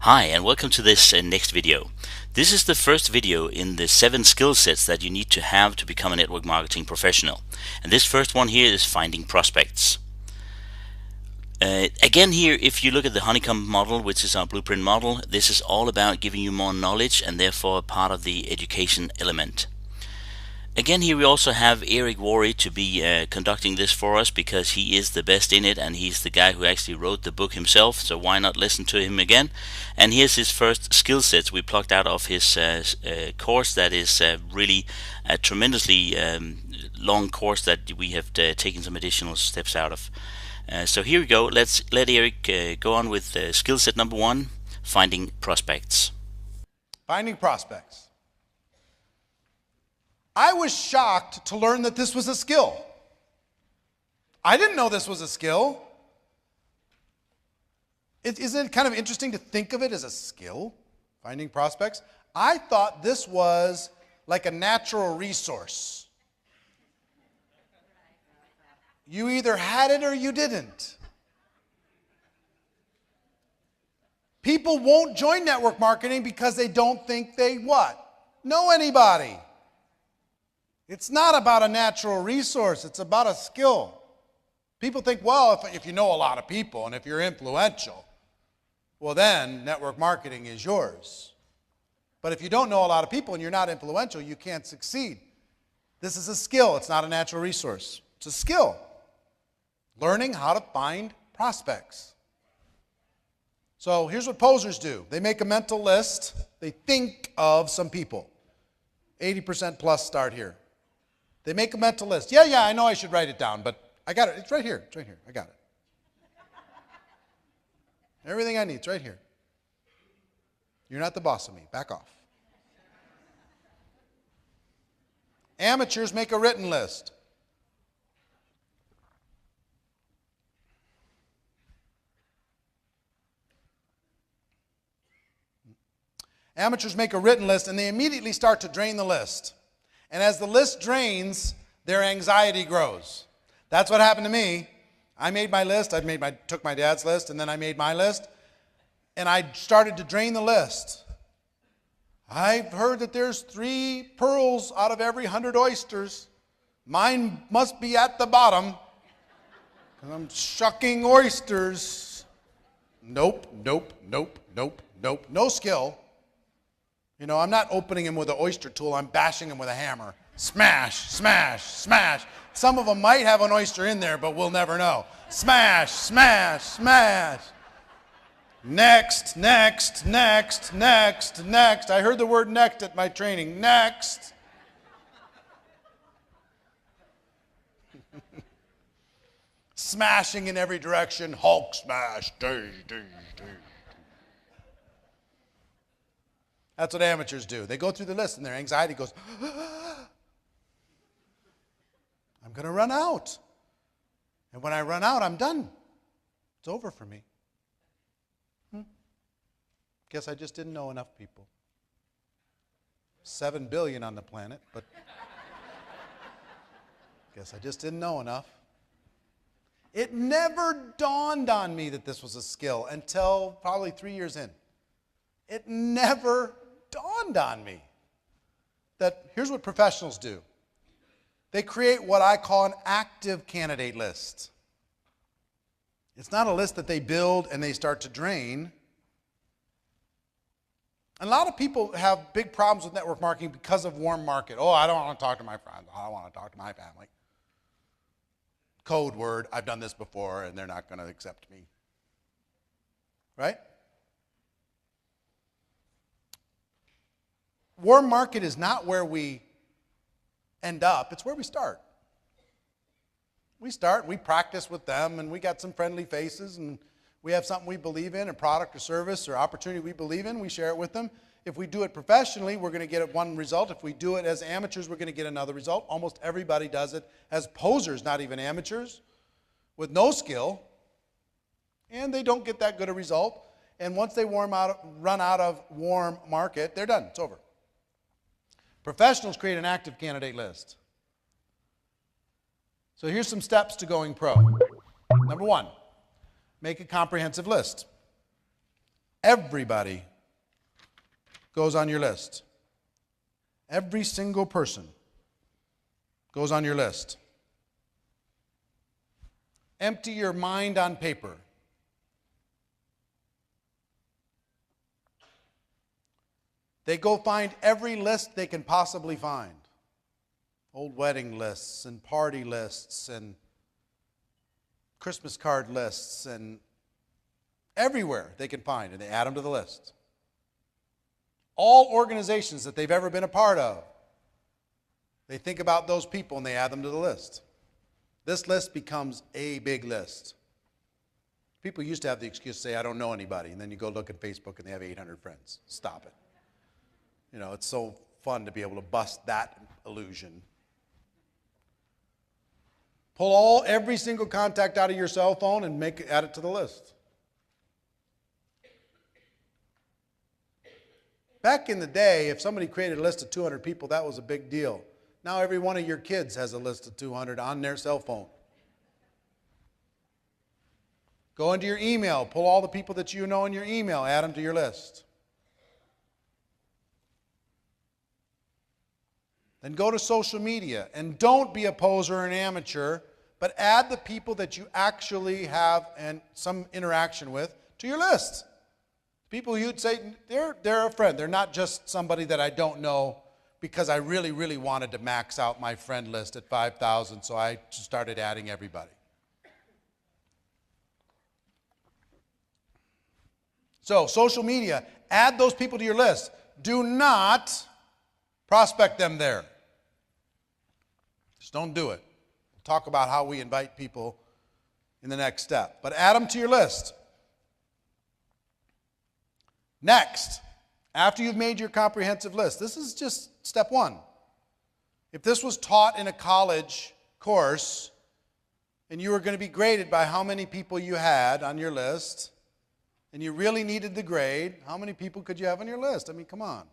Hi, and welcome to this next video. This is the first video in the 7 skill sets that you need to have to become a network marketing professional. And this first one here is finding prospects. Again here, if you look at the honeycomb model, which is our blueprint model, this is all about giving you more knowledge and therefore part of the education element. Again here we also have Worre to be conducting this for us because he is the best in it and he's the guy who actually wrote the book himself, so why not listen to him again. And here's his first skill sets we plucked out of his course that is really a tremendously long course that we have taken some additional steps out of. So here we go. Let's let Eric go on with skill set number 1, finding prospects. Finding prospects. I was shocked to learn that this was a skill. I didn't know this was a skill. Isn't it kind of interesting to think of it as a skill, finding prospects? I thought this was like a natural resource. You either had it or you didn't. People won't join network marketing because they don't think they what? Know anybody. It's not about a natural resource, it's about a skill. People think, well, if you know a lot of people and if you're influential, well then network marketing is yours. But if you don't know a lot of people and you're not influential, you can't succeed. This is a skill, it's not a natural resource. It's a skill. Learning how to find prospects. So here's what posers do. They make a mental list. They think of some people. 80% plus start here. They make a mental list. Yeah, I know I should write it down, but I got it. It's right here. It's right here. I got it. Everything I need is right here. You're not the boss of me. Back off. Amateurs make a written list. Amateurs make a written list and they immediately start to drain the list. And as the list drains, their anxiety grows. That's what happened to me. I made my list. Took my dad's list, and then I made my list. And I started to drain the list. I've heard that there's 3 pearls out of every 100 oysters. Mine must be at the bottom. And I'm shucking oysters. Nope. No skill. You know, I'm not opening them with an oyster tool, I'm bashing them with a hammer. Smash, smash, smash. Some of them might have an oyster in there, but we'll never know. Smash, smash, smash. Next. I heard the word next at my training. Next. Smashing in every direction. Hulk smash. That's what amateurs do. They go through the list and their anxiety goes, I'm going to run out. And when I run out, I'm done. It's over for me. Guess I just didn't know enough people. 7 billion on the planet, but guess I just didn't know enough. It never dawned on me that this was a skill until probably 3 years in. It never dawned on me that here's what professionals do. They create what I call an active candidate list. It's not a list that they build and they start to drain. A lot of people have big problems with network marketing because of warm market. Oh, I don't want to talk to my friends. I don't want to talk to my family. Code word, I've done this before and they're not going to accept me. Right? Warm market is not where we end up, it's where we start. We start, we practice with them, and we got some friendly faces, and we have something we believe in, a product or service or opportunity we believe in, we share it with them. If we do it professionally, we're going to get one result. If we do it as amateurs, we're going to get another result. Almost everybody does it as posers, not even amateurs, with no skill, and they don't get that good a result. And once they run out of warm market, they're done, it's over. Professionals create an active candidate list. So here's some steps to going pro. Number 1, make a comprehensive list. Everybody goes on your list. Every single person goes on your list. Empty your mind on paper. They go find every list they can possibly find. Old wedding lists and party lists and Christmas card lists and everywhere they can find, and they add them to the list. All organizations that they've ever been a part of, they think about those people and they add them to the list. This list becomes a big list. People used to have the excuse to say, I don't know anybody, and then you go look at Facebook and they have 800 friends. Stop it. You know, it's so fun to be able to bust that illusion. Pull every single contact out of your cell phone and add it to the list. Back in the day, if somebody created a list of 200 people, that was a big deal. Now every one of your kids has a list of 200 on their cell phone. Go into your email, pull all the people that you know in your email, add them to your list. Then go to social media, and don't be a poser or an amateur, but add the people that you actually have and some interaction with to your list. People you'd say, they're a friend. They're not just somebody that I don't know because I really, really wanted to max out my friend list at 5,000, so I started adding everybody. So, social media, add those people to your list. Do not prospect them there. Just don't do it. We'll talk about how we invite people in the next step. But add them to your list. Next, after you've made your comprehensive list, this is just step one. If this was taught in a college course and you were going to be graded by how many people you had on your list and you really needed the grade, how many people could you have on your list? I mean, come on.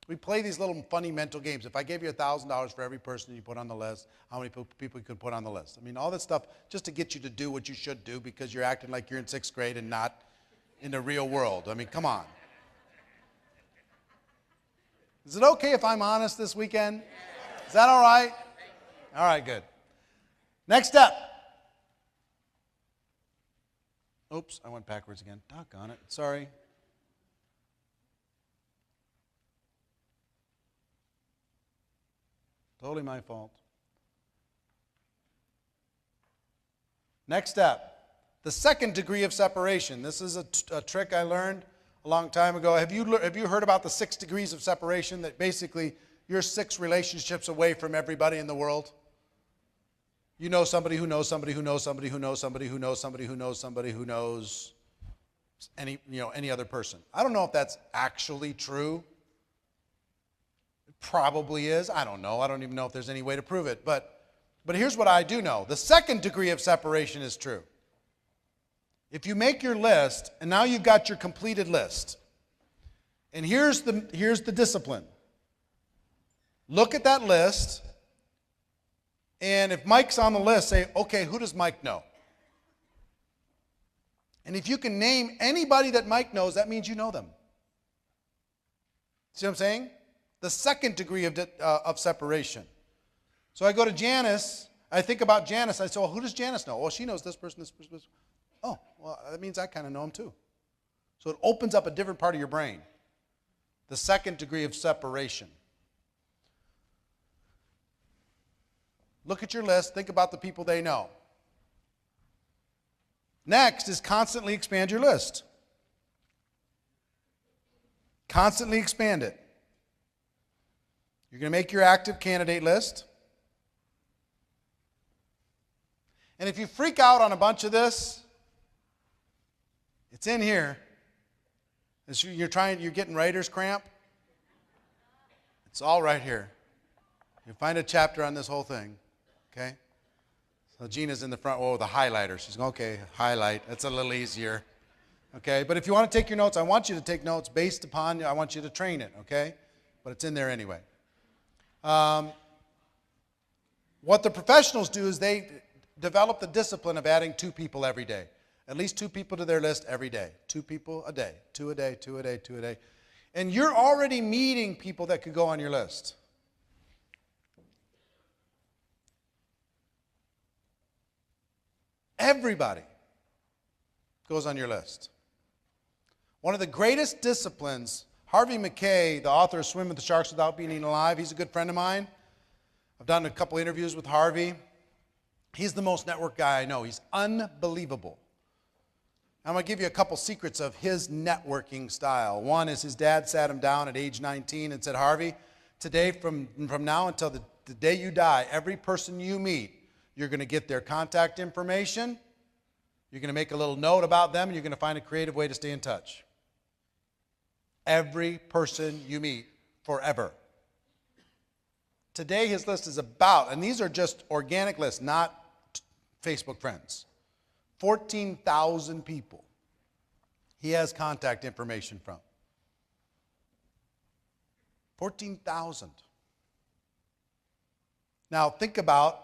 We play these little funny mental games. If I gave you $1,000 for every person you put on the list, how many people you could put on the list? I mean, all this stuff just to get you to do what you should do because you're acting like you're in 6th grade and not in the real world. I mean, come on. Is it okay if I'm honest this weekend? Is that all right? All right, good. Next step. Oops, I went backwards again. Doggone it. Sorry. Totally my fault. Next step. The second degree of separation. This is a trick I learned a long time ago. Have you heard about the 6 degrees of separation, that basically you're 6 relationships away from everybody in the world? You know somebody who knows somebody who knows somebody who knows somebody who knows somebody who knows somebody who knows any other person. I don't know if that's actually true. It probably is. I don't know. I don't even know if there's any way to prove it. But here's what I do know. The second degree of separation is true. If you make your list, and now you've got your completed list, and here's the discipline. Look at that list, and if Mike's on the list, say, okay, who does Mike know? And if you can name anybody that Mike knows, that means you know them. See what I'm saying? The second degree of separation. So I go to Janice, I think about Janice, I say, well, who does Janice know? Well, she knows this person, this person, this person. Oh, well, that means I kind of know him too. So it opens up a different part of your brain. The second degree of separation. Look at your list. Think about the people they know. Next is constantly expand your list. Constantly expand it. You're going to make your active candidate list. And if you freak out on a bunch of this, it's in here. You're getting writer's cramp. It's all right here. You find a chapter on this whole thing. Okay? So Gina's in the front row with a highlighter. She's going, okay, highlight. That's a little easier. Okay? But if you want to take your notes, I want you to take notes based upon, I want you to train it. Okay? But it's in there anyway. What the professionals do is they develop the discipline of adding 2 people every day. At least 2 people to their list every day. 2 people a day. 2 a day, 2 a day, 2 a day. And you're already meeting people that could go on your list. Everybody goes on your list. One of the greatest disciplines, Harvey Mackay, the author of Swim with the Sharks Without Being Eaten Alive, he's a good friend of mine. I've done a couple interviews with Harvey. He's the most networked guy I know. He's unbelievable. I'm going to give you a couple secrets of his networking style. One is his dad sat him down at age 19 and said, Harvey, today from now until the day you die, every person you meet, you're going to get their contact information. You're going to make a little note about them, and you're going to find a creative way to stay in touch. Every person you meet, forever. Today his list is about, and these are just organic lists, not Facebook friends, 14,000 people he has contact information from. 14,000. Now think about,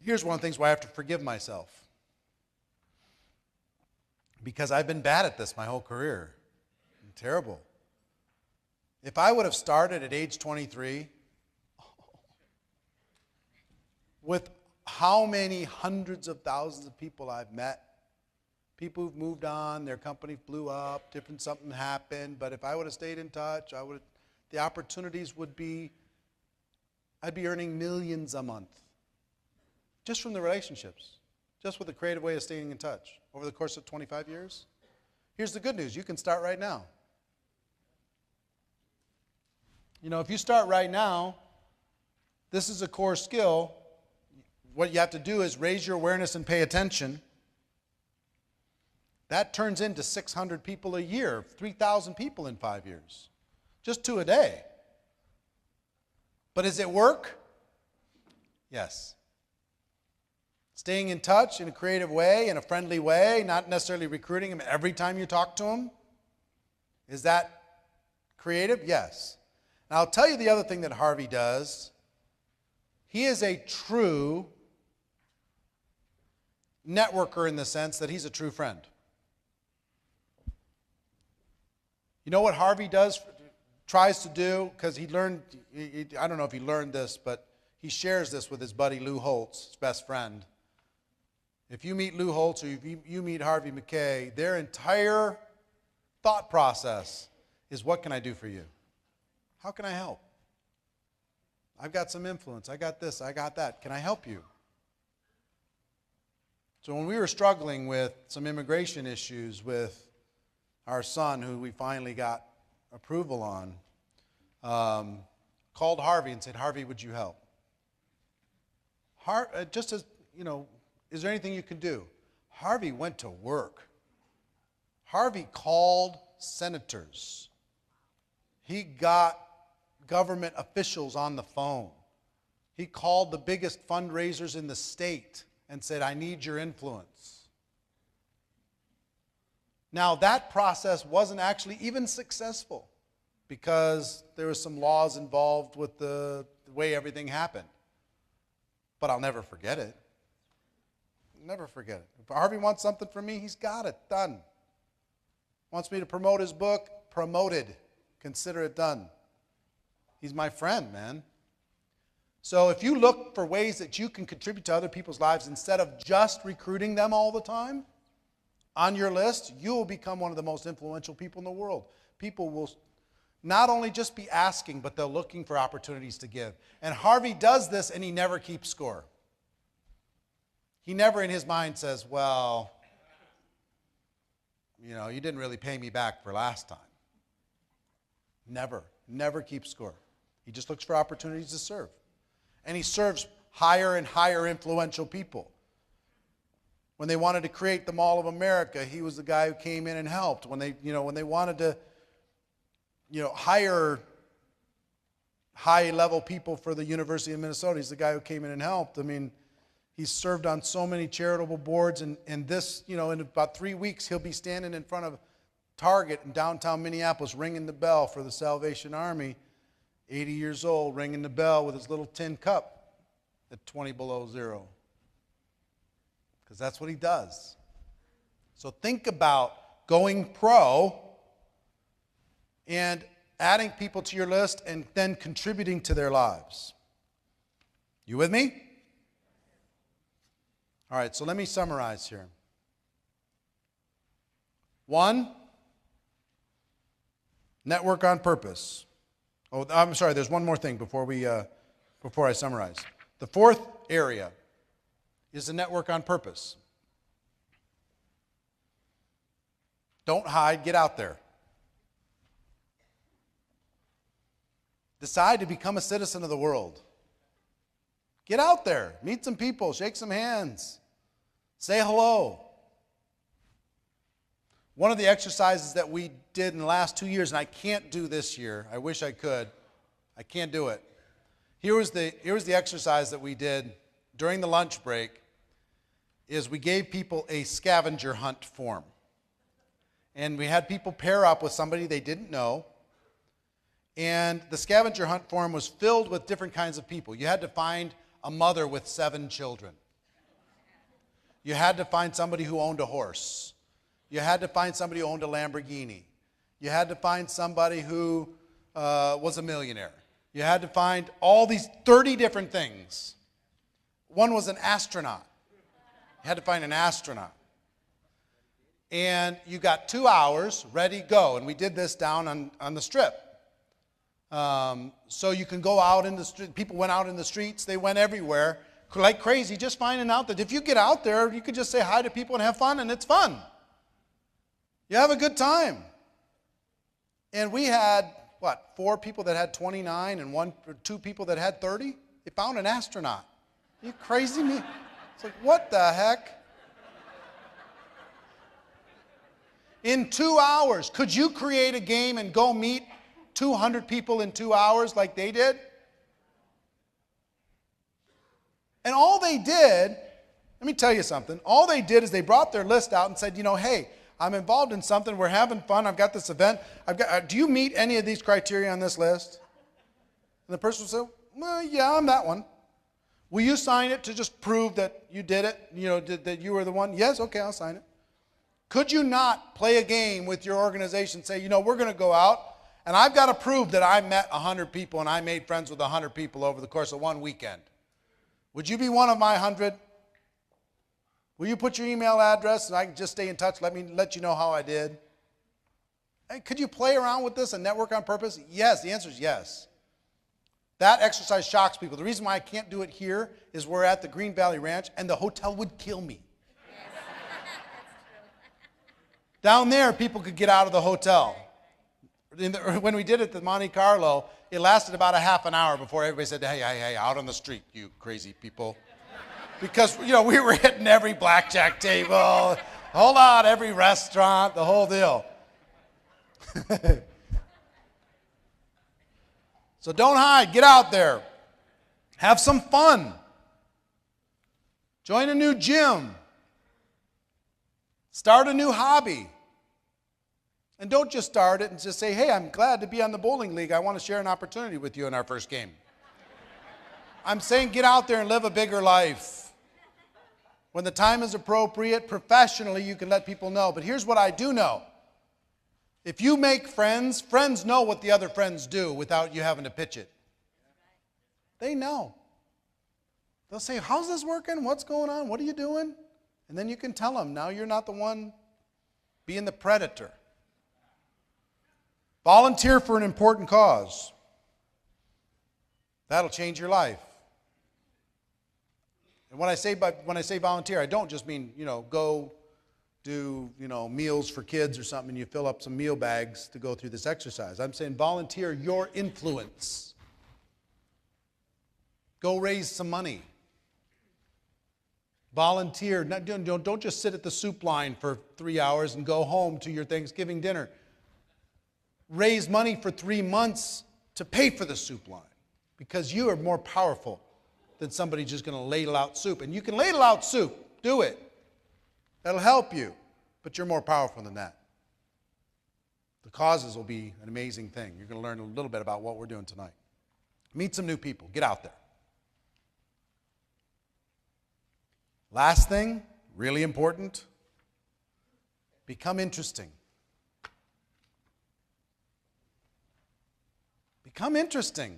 here's one of the things why I have to forgive myself. Because I've been bad at this my whole career. I'm terrible. If I would have started at age 23, with how many hundreds of thousands of people I've met, people who've moved on, their company blew up, something happened, but if I would have stayed in touch, the opportunities would be, I'd be earning millions a month. Just from the relationships, just with a creative way of staying in touch over the course of 25 years. Here's the good news, you can start right now. You know, if you start right now, this is a core skill. What you have to do is raise your awareness and pay attention. That turns into 600 people a year, 3,000 people in 5 years. Just 2 a day. But does it work? Yes. Staying in touch in a creative way, in a friendly way, not necessarily recruiting them every time you talk to them. Is that creative? Yes. Now I'll tell you the other thing that Harvey does. He is a true networker in the sense that he's a true friend. You know what Harvey tries to do, because he learned, I don't know if he learned this, but he shares this with his buddy Lou Holtz, his best friend. If you meet Lou Holtz or if you meet Harvey Mackay, their entire thought process is, what can I do for you? How can I help? I've got some influence. I got this. I got that. Can I help you? So when we were struggling with some immigration issues with our son, who we finally got approval on, called Harvey and said, Harvey, would you help? Just as, you know, is there anything you can do? Harvey went to work. Harvey called senators. He got government officials on the phone. He called the biggest fundraisers in the state and said, I need your influence. Now, that process wasn't actually even successful because there were some laws involved with the way everything happened. But I'll never forget it. Never forget it. If Harvey wants something from me, he's got it. Done. Wants me to promote his book? Promoted. Consider it done. He's my friend, man. So if you look for ways that you can contribute to other people's lives instead of just recruiting them all the time on your list, you will become one of the most influential people in the world. People will not only just be asking, but they're looking for opportunities to give. And Harvey does this, and he never keeps score. He never in his mind says, well, you know, you didn't really pay me back for last time. Never keeps score. He just looks for opportunities to serve. And he serves higher and higher influential people. When they wanted to create the Mall of America, he was the guy who came in and helped. When they wanted to, hire high-level people for the University of Minnesota, he's the guy who came in and helped. I mean, he's served on so many charitable boards, and this, in about 3 weeks, he'll be standing in front of Target in downtown Minneapolis, ringing the bell for the Salvation Army, 80 years old, ringing the bell with his little tin cup at 20 below zero. Because that's what he does. So think about going pro and adding people to your list and then contributing to their lives. You with me? All right, so let me summarize here. 1, network on purpose. Oh, I'm sorry, there's one more thing before I summarize. The 4th area is the network on purpose. Don't hide, get out there. Decide to become a citizen of the world. Get out there, meet some people, shake some hands, say hello. One of the exercises that we did in the last 2 years, and I can't do this year, I wish I could, I can't do it. Here was the exercise that we did during the lunch break, is we gave people a scavenger hunt form. And we had people pair up with somebody they didn't know. And the scavenger hunt form was filled with different kinds of people. You had to find a mother with 7 children. You had to find somebody who owned a horse. You had to find somebody who owned a Lamborghini. You had to find somebody who was a millionaire. You had to find all these 30 different things. One was an astronaut. You had to find an astronaut. And you got 2 hours, ready, go. And we did this down on the strip. So you can go out in the street. People went out in the streets. They went everywhere like crazy, just finding out that if you get out there, you could just say hi to people and have fun, and it's fun. You have a good time. And we had, 4 people that had 29 and 2 people that had 30? They found an astronaut. Are you crazy me? It's like, what the heck? In 2 hours, could you create a game and go meet 200 people in 2 hours like they did? And all they did, let me tell you something, all they did is they brought their list out and said, hey, I'm involved in something, we're having fun, I've got this event, do you meet any of these criteria on this list? And the person would say, well, yeah, I'm that one. Will you sign it to just prove that you did it, that you were the one? Yes, okay, I'll sign it. Could you not play a game with your organization, say, we're going to go out, and I've got to prove that I met 100 people and I made friends with 100 people over the course of one weekend. Would you be one of my 100? Will you put your email address and I can just stay in touch, let you know how I did? Hey, could you play around with this and network on purpose? Yes, the answer is yes. That exercise shocks people. The reason why I can't do it here is we're at the Green Valley Ranch and the hotel would kill me. Down there, people could get out of the hotel. When we did it at Monte Carlo, it lasted about a half an hour before everybody said, hey, out on the street, you crazy people. Because, we were hitting every blackjack table, hold on, every restaurant, the whole deal. So don't hide, get out there. Have some fun. Join a new gym. Start a new hobby. And don't just start it and just say, hey, I'm glad to be on the bowling league. I want to share an opportunity with you in our first game. I'm saying get out there and live a bigger life. When the time is appropriate, professionally, you can let people know. But here's what I do know. If you make friends, friends know what the other friends do without you having to pitch it. They know. They'll say, how's this working? What's going on? What are you doing? And then you can tell them, now you're not the one being the predator. Volunteer for an important cause. That'll change your life. And when I say volunteer, I don't just mean, go do, meals for kids or something and you fill up some meal bags to go through this exercise. I'm saying volunteer your influence. Go raise some money. Volunteer. Don't just sit at the soup line for 3 hours and go home to your Thanksgiving dinner. Raise money for 3 months to pay for the soup line because you are more powerful than somebody just going to ladle out soup. And you can ladle out soup. Do it. That'll help you. But you're more powerful than that. The causes will be an amazing thing. You're going to learn a little bit about what we're doing tonight. Meet some new people. Get out there. Last thing, really important, Become interesting. Become interesting.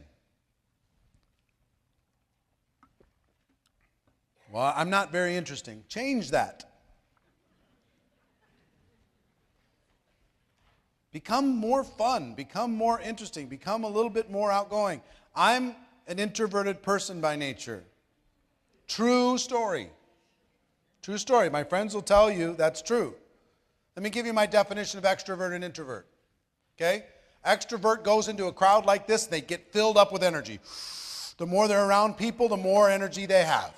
Well, I'm not very interesting. Change that. Become more fun. Become more interesting. Become a little bit more outgoing. I'm an introverted person by nature. True story. True story. My friends will tell you that's true. Let me give you my definition of extrovert and introvert. Okay? Extrovert goes into a crowd like this, and they get filled up with energy. The more they're around people, the more energy they have.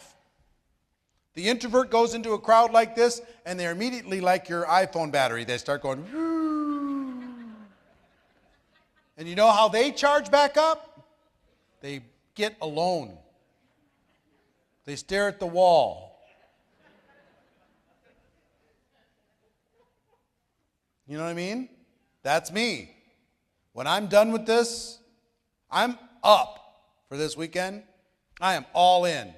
The introvert goes into a crowd like this, and they're immediately like your iPhone battery. They start going, whoo. And you know how they charge back up? They get alone. They stare at the wall. You know what I mean? That's me. When I'm done with this, I'm up for this weekend. I am all in.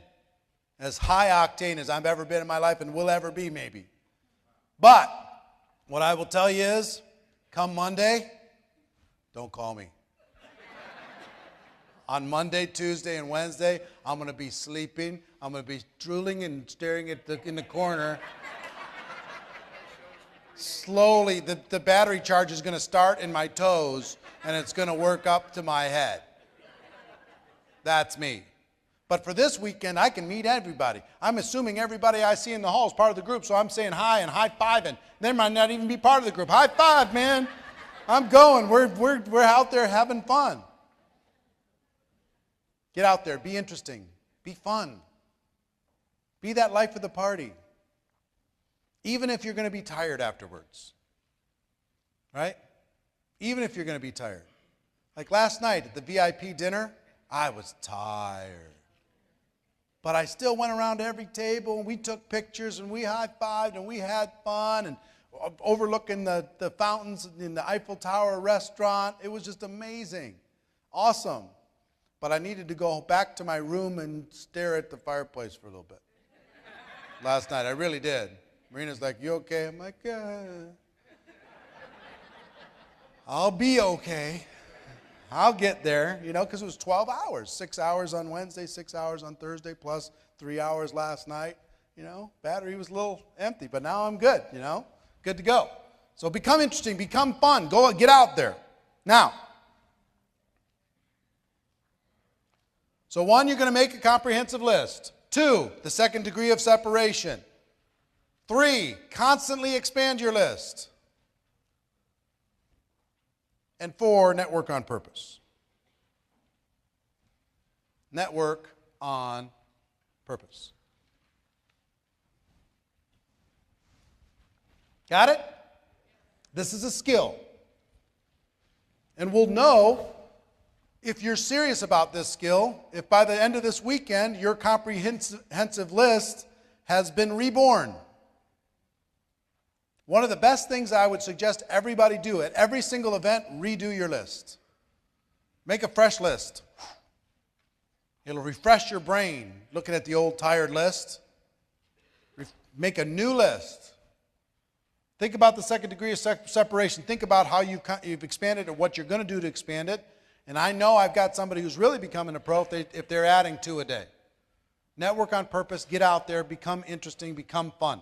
As high octane as I've ever been in my life and will ever be, maybe. But what I will tell you is, come Monday, don't call me. On Monday, Tuesday, and Wednesday, I'm going to be sleeping. I'm going to be drooling and staring at in the corner. Slowly, the battery charge is going to start in my toes, and it's going to work up to my head. That's me. But for this weekend, I can meet everybody. I'm assuming everybody I see in the hall is part of the group, so I'm saying hi and high-fiving. They might not even be part of the group. High five, man. I'm going. We're out there having fun. Get out there. Be interesting. Be fun. Be that life of the party. Even if you're going to be tired afterwards. Right? Even if you're going to be tired. Like last night at the VIP dinner, I was tired. But I still went around to every table, and we took pictures, and we high-fived, and we had fun, and overlooking the fountains in the Eiffel Tower restaurant. It was just amazing. Awesome. But I needed to go back to my room and stare at the fireplace for a little bit. Last night, I really did. Marina's like, you okay? I'm like, I'll be okay. I'll get there, because it was 12 hours. 6 hours on Wednesday, 6 hours on Thursday, plus 3 hours last night. Battery was a little empty, but now I'm good, Good to go. So become interesting, become fun. Go get out there. Now, so 1, you're going to make a comprehensive list. 2, the second degree of separation. 3, constantly expand your list. And 4, network on purpose. Network on purpose. Got it? This is a skill. And we'll know if you're serious about this skill, if by the end of this weekend your comprehensive list has been reborn. One of the best things I would suggest everybody do at every single event, redo your list. Make a fresh list. It'll refresh your brain looking at the old tired list. Make a new list. Think about the second degree of separation. Think about how you've expanded and what you're going to do to expand it. And I know I've got somebody who's really becoming a pro if they're adding 2 a day. Network on purpose, get out there, become interesting, become fun.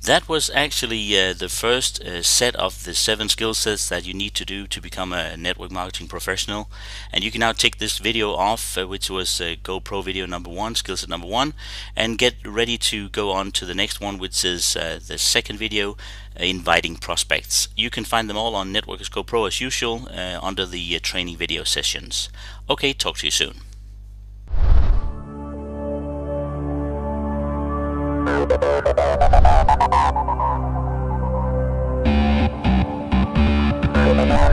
That was actually the first set of the 7 skill sets that you need to do to become a network marketing professional. And you can now take this video off, which was GoPro video number 1, skill set number 1, and get ready to go on to the next one, which is the second video, inviting prospects. You can find them all on Networkers Go Pro as usual under the training video sessions. Okay, talk to you soon. Thank you.